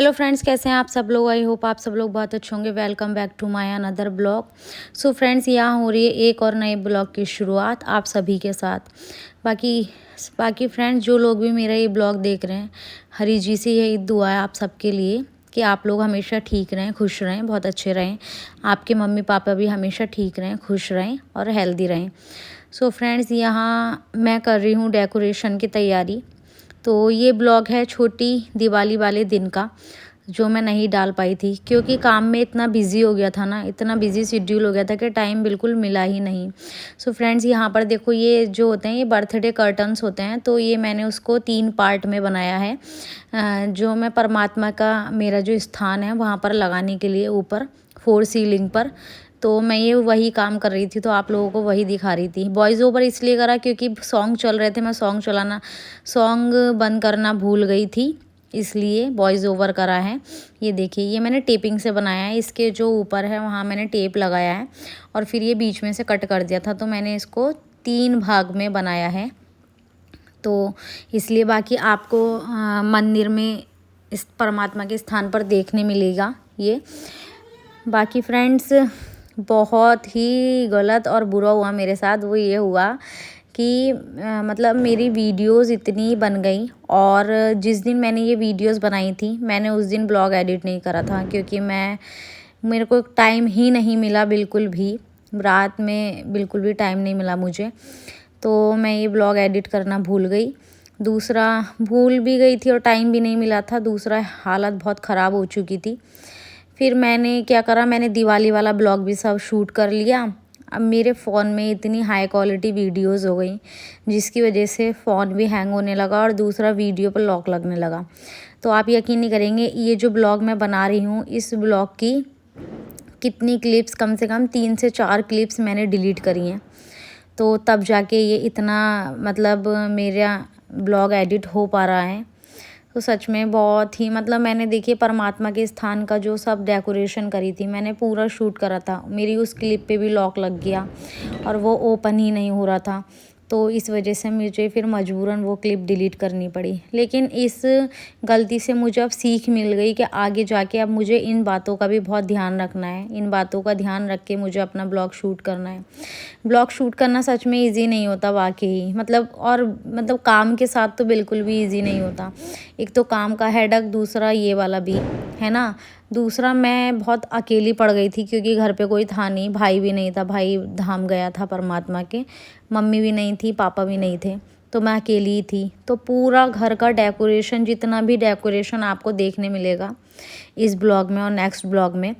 Hello friends, कैसे हैं आप सब लोग। आई होप आप सब लोग बहुत अच्छे होंगे। Welcome back to my another blog. So friends, यहाँ हो रही है एक और नए ब्लॉग की शुरुआत आप सभी के साथ। बाकी बाकी फ्रेंड्स, जो लोग भी मेरा ये ब्लॉग देख रहे हैं, हरी जी से यही दुआ है आप सबके लिए कि आप लोग हमेशा ठीक रहें, खुश रहें, बहुत अच्छे रहें। आपके मम्मी पापा भी हमेशा ठीक रहें, खुश रहें और हेल्दी रहें। सो फ्रेंड्स, यहाँ मैं कर रही हूँ डेकोरेशन की तैयारी। तो ये ब्लॉग है छोटी दिवाली वाले दिन का, जो मैं नहीं डाल पाई थी क्योंकि काम में इतना बिज़ी हो गया था ना, इतना बिज़ी शेड्यूल हो गया था कि टाइम बिल्कुल मिला ही नहीं। सो फ्रेंड्स, यहाँ पर देखो, ये जो होते हैं ये बर्थडे कर्टन्स होते हैं। तो ये मैंने उसको 3 पार्ट में बनाया है, जो मैं परमात्मा का मेरा जो स्थान है वहाँ पर लगाने के लिए ऊपर 4 सीलिंग पर। तो मैं ये वही काम कर रही थी, तो आप लोगों को वही दिखा रही थी। वॉइस ओवर इसलिए करा क्योंकि सॉन्ग चल रहे थे, मैं सॉन्ग बंद करना भूल गई थी, इसलिए वॉइस ओवर करा है। ये देखिए, ये मैंने टेपिंग से बनाया है। इसके जो ऊपर है वहाँ मैंने टेप लगाया है और फिर ये बीच में से कट कर दिया था। तो मैंने इसको 3 भाग में बनाया है। तो इसलिए बाकी आपको मंदिर में इस परमात्मा के स्थान पर देखने मिलेगा ये। बाकी फ्रेंड्स, बहुत ही गलत और बुरा हुआ मेरे साथ। वो ये हुआ कि मतलब मेरी वीडियोस इतनी बन गई, और जिस दिन मैंने ये वीडियोस बनाई थी मैंने उस दिन ब्लॉग एडिट नहीं करा था क्योंकि मेरे को टाइम ही नहीं मिला, बिल्कुल भी रात में बिल्कुल भी टाइम नहीं मिला मुझे। तो मैं ये ब्लॉग एडिट करना भूल गई। दूसरा, भूल भी गई थी और टाइम भी नहीं मिला था। दूसरा, हालत बहुत ख़राब हो चुकी थी। फिर मैंने क्या करा, मैंने दिवाली वाला ब्लॉग भी सब शूट कर लिया। अब मेरे फ़ोन में इतनी हाई क्वालिटी वीडियोस हो गई जिसकी वजह से फ़ोन भी हैंग होने लगा और दूसरा वीडियो पर लॉक लगने लगा। तो आप यकीन नहीं करेंगे, ये जो ब्लॉग मैं बना रही हूँ इस ब्लॉग की कितनी क्लिप्स, कम से कम 3 से 4 क्लिप्स मैंने डिलीट करी हैं। तो तब जाके ये इतना मतलब मेरा ब्लॉग एडिट हो पा रहा है। तो सच में बहुत ही मतलब मैंने देखिए परमात्मा के स्थान का जो सब डेकोरेशन करी थी, मैंने पूरा शूट करा था। मेरी उस क्लिप पे भी लॉक लग गया और वो ओपन ही नहीं हो रहा था। तो इस वजह से मुझे फिर मजबूरन वो क्लिप डिलीट करनी पड़ी। लेकिन इस गलती से मुझे अब सीख मिल गई कि आगे जाके अब मुझे इन बातों का भी बहुत ध्यान रखना है। इन बातों का ध्यान रख के मुझे अपना ब्लॉग शूट करना है। ब्लॉग शूट करना सच में ईजी नहीं होता वाकई, मतलब काम के साथ तो बिल्कुल भी ईजी नहीं होता। एक तो काम का हेडक, दूसरा ये वाला भी है ना। दूसरा, मैं बहुत अकेली पड़ गई थी क्योंकि घर पे कोई था नहीं, भाई भी नहीं था, भाई धाम गया था परमात्मा के। मम्मी भी नहीं थी, पापा भी नहीं थे, तो मैं अकेली ही थी। तो पूरा घर का डेकोरेशन, जितना भी डेकोरेशन आपको देखने मिलेगा इस ब्लॉग में और नेक्स्ट ब्लॉग में,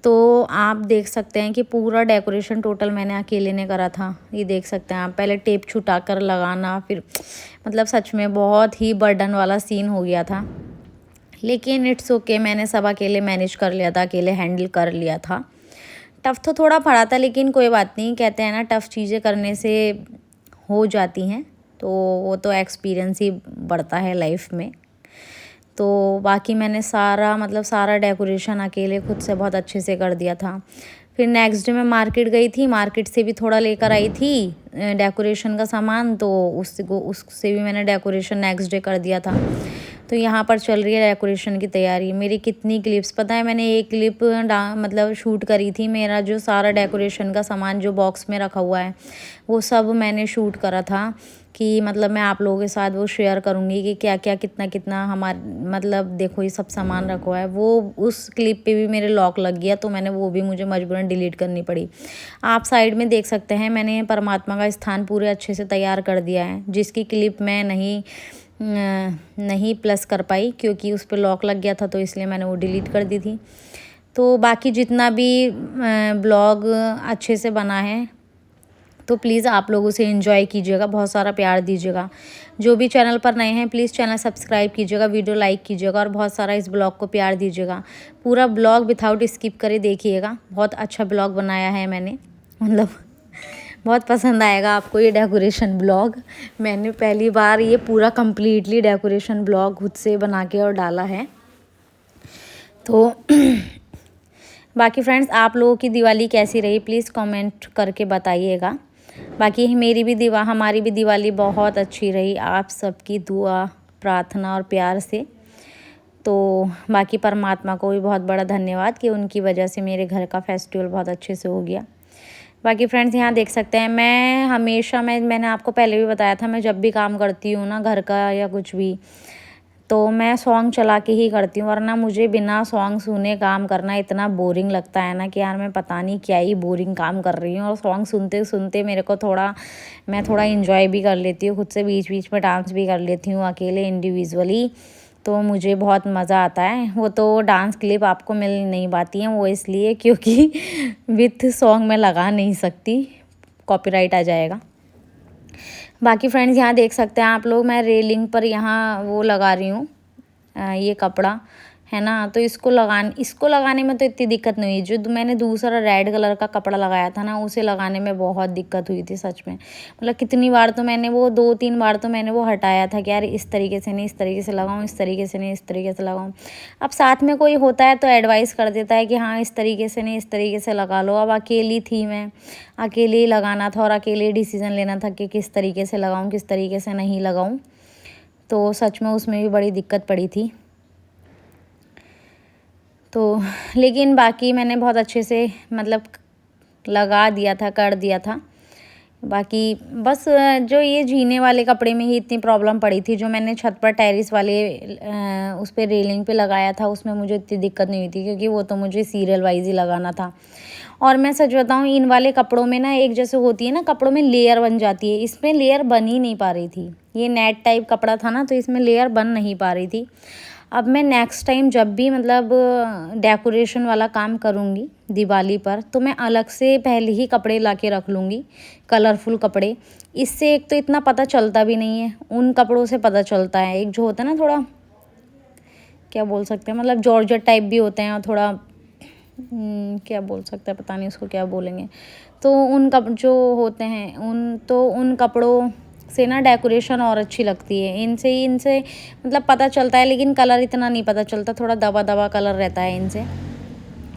तो आप देख सकते हैं कि पूरा डेकोरेशन टोटल मैंने अकेले ने करा था। ये देख सकते हैं आप, पहले टेप छुटा कर लगाना, फिर मतलब सच में बहुत ही बर्डन वाला सीन हो गया था। लेकिन इट्स ओके, मैंने सब अकेले मैनेज कर लिया था, अकेले हैंडल कर लिया था। टफ़ तो थोड़ा पड़ा था, लेकिन कोई बात नहीं, कहते हैं ना टफ़ चीज़ें करने से हो जाती हैं, तो वो तो एक्सपीरियंस ही बढ़ता है लाइफ में। तो बाकी मैंने सारा डेकोरेशन अकेले खुद से बहुत अच्छे से कर दिया था। फिर नेक्स्ट डे मैं मार्केट गई थी, मार्केट से भी थोड़ा लेकर आई थी डेकोरेशन का सामान, तो उससे भी मैंने डेकोरेशन नेक्स्ट डे कर दिया था। तो यहाँ पर चल रही है डेकोरेशन की तैयारी। मेरी कितनी क्लिप्स पता है, मैंने एक क्लिप मतलब शूट करी थी। मेरा जो सारा डेकोरेशन का सामान जो बॉक्स में रखा हुआ है वो सब मैंने शूट करा था कि मतलब मैं आप लोगों के साथ वो शेयर करूँगी कि क्या क्या कितना कितना मतलब देखो ये सब सामान रखा हुआ है। वो उस क्लिप पे भी मेरे लॉक लग गया, तो मैंने वो भी मुझे मजबूरन डिलीट करनी पड़ी। आप साइड में देख सकते हैं, मैंने परमात्मा का स्थान पूरे अच्छे से तैयार कर दिया है, जिसकी क्लिप मैं नहीं प्लस कर पाई क्योंकि उस पर लॉक लग गया था, तो इसलिए मैंने वो डिलीट कर दी थी। तो बाकी जितना भी ब्लॉग अच्छे से बना है, तो प्लीज़ आप लोग उसे एंजॉय कीजिएगा, बहुत सारा प्यार दीजिएगा। जो भी चैनल पर नए हैं प्लीज़ चैनल सब्सक्राइब कीजिएगा, वीडियो लाइक कीजिएगा और बहुत सारा इस ब्लॉग को प्यार दीजिएगा। पूरा ब्लॉग विथआउट स्किप करे देखिएगा, बहुत अच्छा ब्लॉग बनाया है मैंने, मतलब बहुत पसंद आएगा आपको ये डेकोरेशन ब्लॉग। मैंने पहली बार ये पूरा कम्प्लीटली डेकोरेशन ब्लॉग खुद से बना के और डाला है। तो बाकी फ्रेंड्स, आप लोगों की दिवाली कैसी रही प्लीज़ कमेंट करके बताइएगा। बाकी हमारी भी दिवाली बहुत अच्छी रही, आप सबकी दुआ, प्रार्थना और प्यार से। तो बाकी परमात्मा को भी बहुत बड़ा धन्यवाद कि उनकी वजह से मेरे घर का फेस्टिवल बहुत अच्छे से हो गया। बाकी फ्रेंड्स यहाँ देख सकते हैं, मैं हमेशा मैंने आपको पहले भी बताया था, मैं जब भी काम करती हूँ ना घर का या कुछ भी, तो मैं सॉन्ग चला के ही करती हूँ, वरना मुझे बिना सॉन्ग सुने काम करना इतना बोरिंग लगता है ना कि यार मैं पता नहीं क्या ही बोरिंग काम कर रही हूँ। और सॉन्ग सुनते सुनते मैं थोड़ा इंजॉय भी कर लेती हूँ खुद से, बीच बीच में डांस भी कर लेती हूँ अकेले इंडिविजुअली, तो मुझे बहुत मज़ा आता है। वो तो डांस क्लिप आपको मिल नहीं पाती हैं, वो इसलिए क्योंकि विथ सॉन्ग मैं लगा नहीं सकती, कॉपीराइट आ जाएगा। बाकी फ्रेंड्स यहाँ देख सकते हैं आप लोग, मैं रेलिंग पर यहाँ वो लगा रही हूँ, ये कपड़ा है ना, तो इसको लगाने में तो इतनी दिक्कत नहीं हुई। जो मैंने दूसरा रेड कलर का कपड़ा लगाया था ना, उसे लगाने में बहुत दिक्कत हुई थी सच में। मतलब कितनी बार तो मैंने वो 2-3 बार तो मैंने वो हटाया था कि यार इस तरीके से नहीं, इस तरीके से लगाऊं, इस तरीके से नहीं, इस तरीके से लगाऊं। अब साथ में कोई होता है तो एडवाइस कर देता है कि हाँ इस तरीके से नहीं, इस तरीके से लगा लो। अब अकेली थी मैं, अकेले ही लगाना था और अकेले डिसीज़न लेना था कि किस तरीके से लगाऊँ, किस तरीके से नहीं लगाऊँ। तो सच में उसमें भी बड़ी दिक्कत पड़ी थी। तो लेकिन बाकी मैंने बहुत अच्छे से मतलब लगा दिया था, कर दिया था। बाकी बस जो ये जीने वाले कपड़े में ही इतनी प्रॉब्लम पड़ी थी, जो मैंने छत पर टेरेस वाले उस पर रेलिंग पे लगाया था, उसमें मुझे इतनी दिक्कत नहीं हुई थी, क्योंकि वो तो मुझे सीरियल वाइज ही लगाना था। और मैं सच बताऊँ, इन वाले कपड़ों में ना एक जैसे होती है ना, कपड़ों में लेयर बन जाती है, इसमें लेयर बन ही नहीं पा रही थी। ये नेट टाइप कपड़ा था ना, तो इसमें लेयर बन नहीं पा रही थी। अब मैं नेक्स्ट टाइम जब भी मतलब डेकोरेशन वाला काम करूँगी दिवाली पर, तो मैं अलग से पहले ही कपड़े ला के रख लूँगी, कलरफुल कपड़े। इससे एक तो इतना पता चलता भी नहीं है, उन कपड़ों से पता चलता है। एक जो होता है ना, थोड़ा क्या बोल सकते हैं, मतलब जॉर्जेट टाइप भी होते हैं, और थोड़ा क्या बोल सकते हैं, पता नहीं उसको क्या बोलेंगे। तो उन जो होते हैं उन कपड़ों से ना डेकोरेशन और अच्छी लगती है। इनसे मतलब पता चलता है, लेकिन कलर इतना नहीं पता चलता, थोड़ा दबा दबा कलर रहता है इनसे।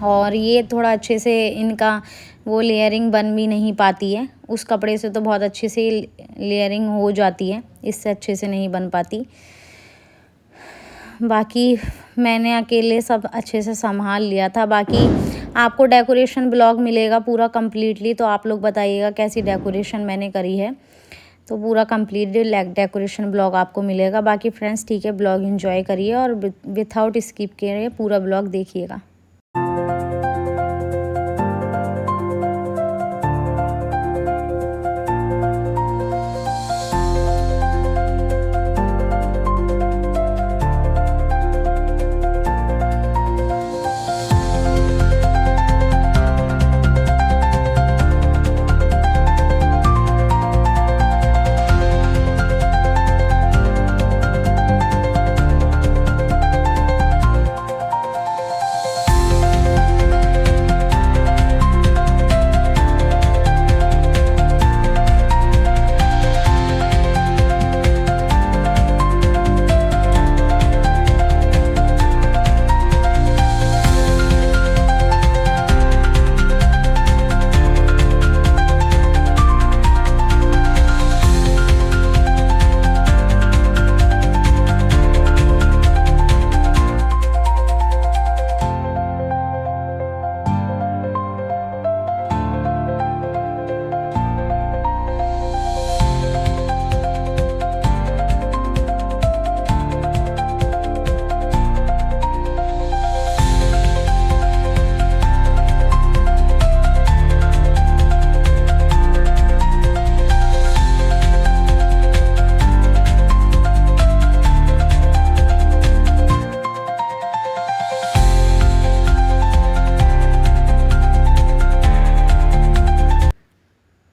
और ये थोड़ा अच्छे से इनका वो लेयरिंग बन भी नहीं पाती है। उस कपड़े से तो बहुत अच्छे से लेयरिंग हो जाती है, इससे अच्छे से नहीं बन पाती। बाकी मैंने अकेले सब अच्छे से संभाल लिया था। बाकी आपको डेकोरेशन ब्लॉग मिलेगा पूरा कम्प्लीटली, तो आप लोग बताइएगा कैसी डेकोरेशन मैंने करी है। तो पूरा कंप्लीट डेकोरेशन ब्लॉग आपको मिलेगा। बाकी फ्रेंड्स ठीक है, ब्लॉग एंजॉय करिए और विथआउट स्किप किए पूरा ब्लॉग देखिएगा।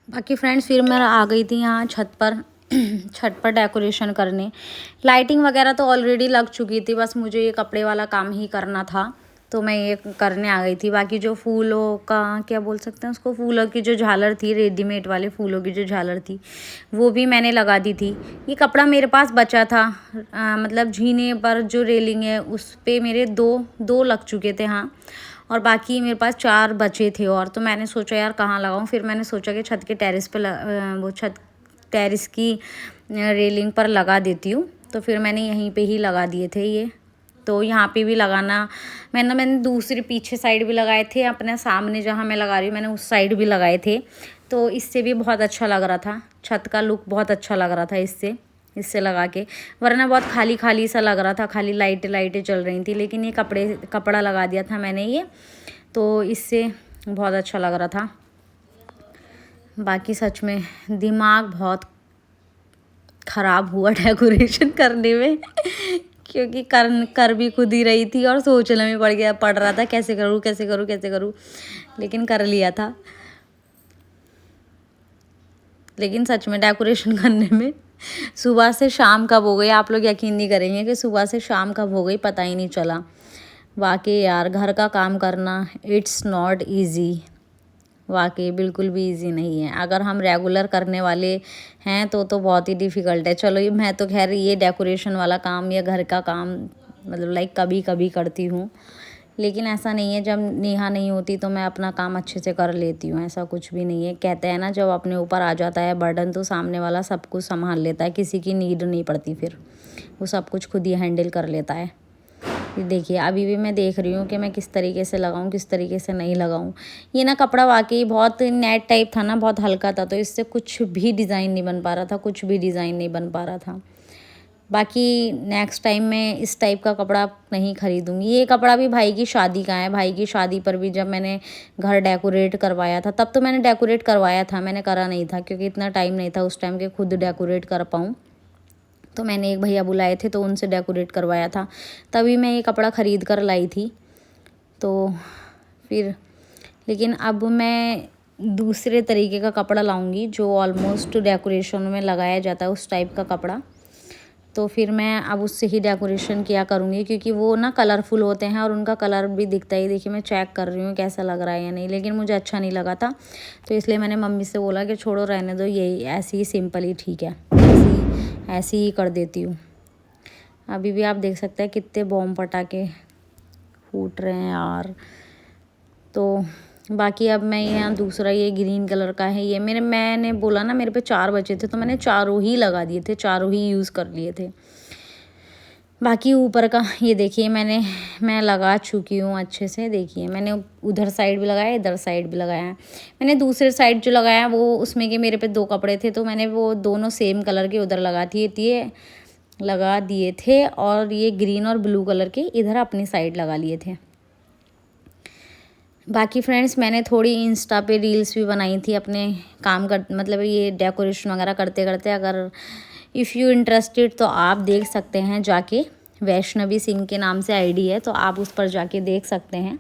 बाकी फ्रेंड्स फिर मैं आ गई थी यहाँ छत पर डेकोरेशन करने। लाइटिंग वगैरह तो ऑलरेडी लग चुकी थी, बस मुझे ये कपड़े वाला काम ही करना था, तो मैं ये करने आ गई थी। बाकी जो फूलों का क्या बोल सकते हैं उसको, फूलों की जो झालर थी, रेडीमेड वाले फूलों की जो झालर थी, वो भी मैंने लगा दी थी। ये कपड़ा मेरे पास बचा था, मतलब झीने पर जो रेलिंग है उस पर मेरे दो लग चुके थे हाँ, और बाकी मेरे पास 4 बचे थे। और तो मैंने सोचा यार कहाँ लगाऊँ, फिर मैंने सोचा कि छत के टेरेस पे वो छत टेरेस की रेलिंग पर लगा देती हूँ। तो फिर मैंने यहीं पे ही लगा दिए थे ये तो यहाँ पे भी लगाना मैंने दूसरी पीछे साइड भी लगाए थे, अपने सामने जहाँ मैं लगा रही हूँ मैंने उस साइड भी लगाए थे। तो इससे भी बहुत अच्छा लग रहा था, छत का लुक बहुत अच्छा लग रहा था इससे लगा के। वरना बहुत खाली खाली सा लग रहा था, खाली लाइटें चल रही थी। लेकिन ये कपड़ा लगा दिया था मैंने ये, तो इससे बहुत अच्छा लग रहा था। बाकी सच में दिमाग बहुत ख़राब हुआ डेकोरेशन करने में क्योंकि कर भी खुद ही रही थी और सोचने में पड़ रहा था कैसे करूँ, लेकिन कर लिया था। लेकिन सच में डेकोरेशन करने में सुबह से शाम कब हो गई, आप लोग यकीन नहीं करेंगे कि सुबह से शाम कब हो गई पता ही नहीं चला। वाकई यार घर का काम करना इट्स नॉट ईजी, वाकई बिल्कुल भी इजी नहीं है। अगर हम रेगुलर करने वाले हैं तो बहुत ही डिफ़िकल्ट है। चलो मैं तो खैर ये डेकोरेशन वाला काम या घर का काम मतलब लाइक कभी कभी करती हूँ, लेकिन ऐसा नहीं है जब नेहा नहीं होती तो मैं अपना काम अच्छे से कर लेती हूँ, ऐसा कुछ भी नहीं है। कहते हैं ना जब अपने ऊपर आ जाता है बर्डन तो सामने वाला सब कुछ संभाल लेता है, किसी की नीड नहीं पड़ती, फिर वो सब कुछ खुद ही हैंडल कर लेता है। देखिए अभी भी मैं देख रही हूँ कि मैं किस तरीके से लगाऊँ किस तरीके से नहीं लगाऊँ। ये ना कपड़ा वाकई बहुत नेट टाइप था ना, बहुत हल्का था, तो इससे कुछ भी डिज़ाइन नहीं बन पा रहा था, बाकी नेक्स्ट टाइम मैं इस टाइप का कपड़ा नहीं ख़रीदूँगी। ये कपड़ा भी भाई की शादी का है, भाई की शादी पर भी जब मैंने घर डेकोरेट करवाया था तब तो मैंने डेकोरेट करवाया था, मैंने करा नहीं था क्योंकि इतना टाइम नहीं था उस टाइम के खुद डेकोरेट कर पाऊँ। तो मैंने एक भैया बुलाए थे तो उनसे डेकोरेट करवाया था, तभी मैं ये कपड़ा ख़रीद कर लाई थी। तो फिर लेकिन अब मैं दूसरे तरीके का कपड़ा लाऊंगी जो ऑलमोस्ट डेकोरेशन में लगाया जाता है उस टाइप का कपड़ा। तो फिर मैं अब उससे ही डेकोरेशन किया करूँगी क्योंकि वो ना कलरफुल होते हैं और उनका कलर भी दिखता ही। देखिए मैं चेक कर रही हूँ कैसा लग रहा है या नहीं, लेकिन मुझे अच्छा नहीं लगा था तो इसलिए मैंने मम्मी से बोला कि छोड़ो रहने दो, यही ऐसे ही सिंपल ही ठीक है, ऐसे ही कर देती हूँ। अभी भी आप देख सकते हैं कितने बॉम्ब पटाखे फूट रहे हैं यार। तो बाकी अब मैं यहाँ दूसरा ये ग्रीन कलर का है, ये मैंने बोला ना मेरे पे 4 बचे थे तो मैंने चारों ही लगा दिए थे, चारों ही यूज़ कर लिए थे। बाकी ऊपर का ये देखिए मैं लगा चुकी हूँ अच्छे से। देखिए मैंने उधर साइड भी लगाया, इधर साइड भी लगाया है। मैंने दूसरे साइड जो लगाया वो उसमें के मेरे पे 2 कपड़े थे तो मैंने वो दोनों सेम कलर के उधर लगा दिए थे और ये ग्रीन और ब्लू कलर के इधर अपनी साइड लगा लिए थे। बाकी फ्रेंड्स मैंने थोड़ी इंस्टा पे रील्स भी बनाई थी अपने काम कर मतलब ये डेकोरेशन वगैरह करते करते। अगर इफ़ यू इंटरेस्टेड तो आप देख सकते हैं जाके, वैष्णवी सिंह के नाम से आईडी है तो आप उस पर जाके देख सकते हैं।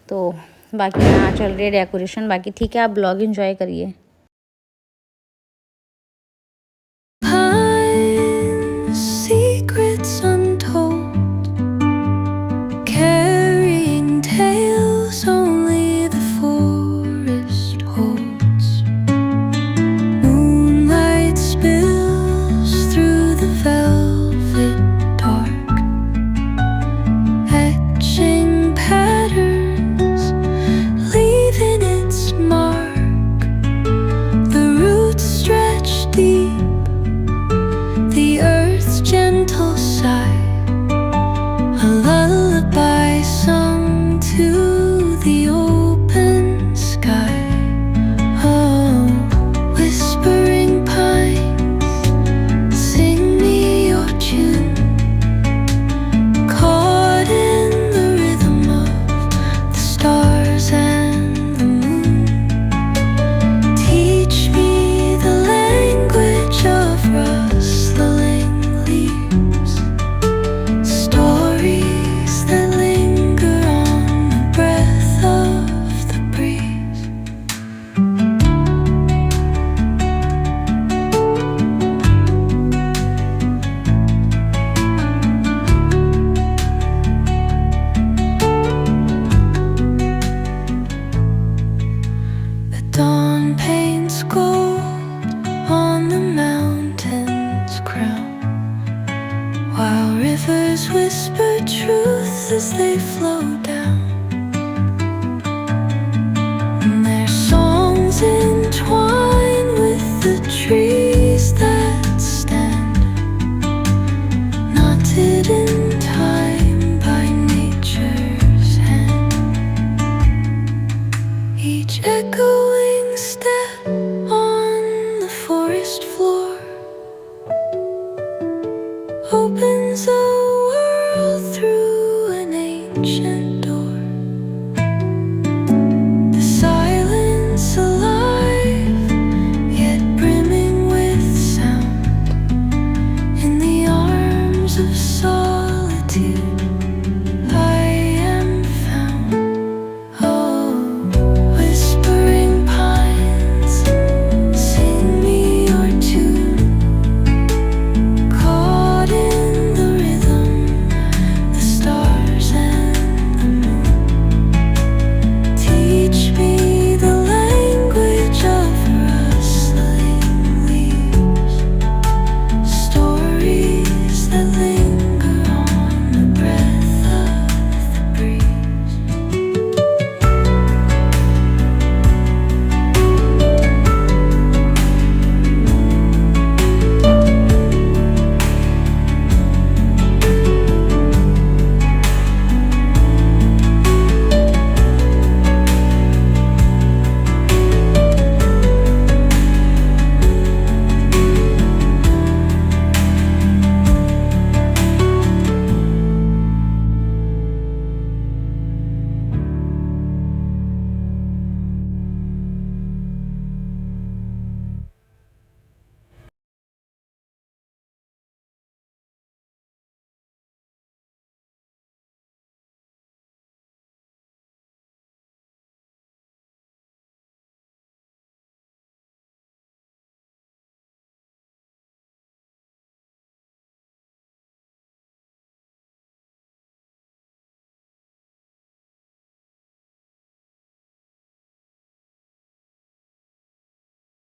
तो बाकी यहाँ चल रही है डेकोरेशन, बाकी ठीक है आप ब्लॉग एंजॉय करिए।